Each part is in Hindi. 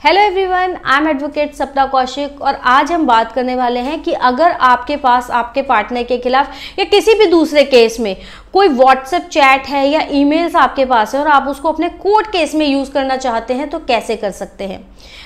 Hello everyone, I am advocate सपना कौशिक और आज हम बात करने वाले हैं कि अगर आपके पास आपके पार्टनर के खिलाफ या किसी भी दूसरे केस में कोई व्हाट्सएप चैट है या ईमेल्स आपके पास है और आप उसको अपने कोर्ट केस में यूज़ करना चाहते हैं तो कैसे कर सकते हैं।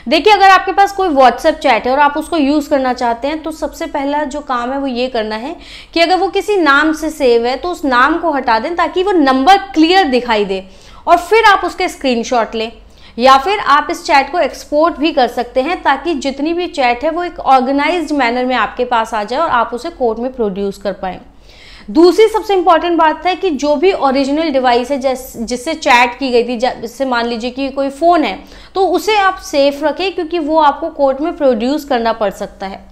देखिए, अगर आपके पास कोई व्हाट्सएप चैट है और आप उसको यूज़ करना चाहते हैं तो सबसे पहला जो काम है वो ये करना है कि अगर वो किसी नाम से सेव है तो उस नाम को हटा दें ताकि वो नंबर क्लियर दिखाई दे और फिर आप उसके स्क्रीनशॉट लें या फिर आप इस चैट को एक्सपोर्ट भी कर सकते हैं ताकि जितनी भी चैट है वो एक ऑर्गेनाइज्ड मैनर में आपके पास आ जाए और आप उसे कोर्ट में प्रोड्यूस कर पाएं। दूसरी सबसे इंपॉर्टेंट बात है कि जो भी ओरिजिनल डिवाइस है जिससे चैट की गई थी, जैसे मान लीजिए कि कोई फ़ोन है तो उसे आप सेफ रखें क्योंकि वो आपको कोर्ट में प्रोड्यूस करना पड़ सकता है।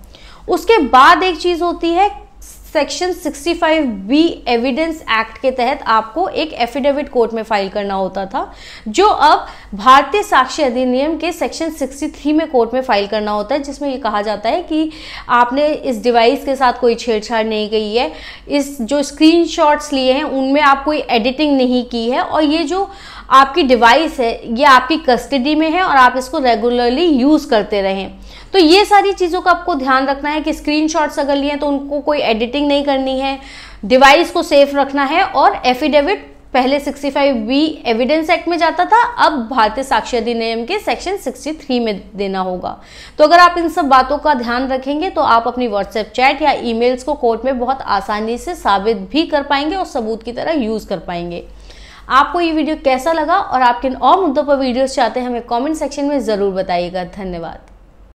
उसके बाद एक चीज़ होती है, सेक्शन 65B एविडेंस एक्ट के तहत आपको एक एफिडेविट कोर्ट में फाइल करना होता था, जो अब भारतीय साक्ष्य अधिनियम के सेक्शन 63 में कोर्ट में फाइल करना होता है, जिसमें ये कहा जाता है कि आपने इस डिवाइस के साथ कोई छेड़छाड़ नहीं की है, इस जो स्क्रीनशॉट्स लिए हैं उनमें आप कोई एडिटिंग नहीं की है और ये जो आपकी डिवाइस है ये आपकी कस्टडी में है और आप इसको रेगुलरली यूज़ करते रहें। तो ये सारी चीज़ों का आपको ध्यान रखना है कि स्क्रीनशॉट्स अगर लिए हैं तो उनको कोई एडिटिंग नहीं करनी है, डिवाइस को सेफ रखना है और एफिडेविट पहले 65B एविडेंस एक्ट में जाता था, अब भारतीय साक्ष्य अधिनियम के सेक्शन 63 में देना होगा। तो अगर आप इन सब बातों का ध्यान रखेंगे तो आप अपनी व्हाट्सएप चैट या ईमेल्स को कोर्ट में बहुत आसानी से साबित भी कर पाएंगे और सबूत की तरह यूज़ कर पाएंगे। आपको ये वीडियो कैसा लगा और आप किन और मुद्दों पर वीडियोस चाहते हैं हमें कमेंट सेक्शन में ज़रूर बताइएगा। धन्यवाद।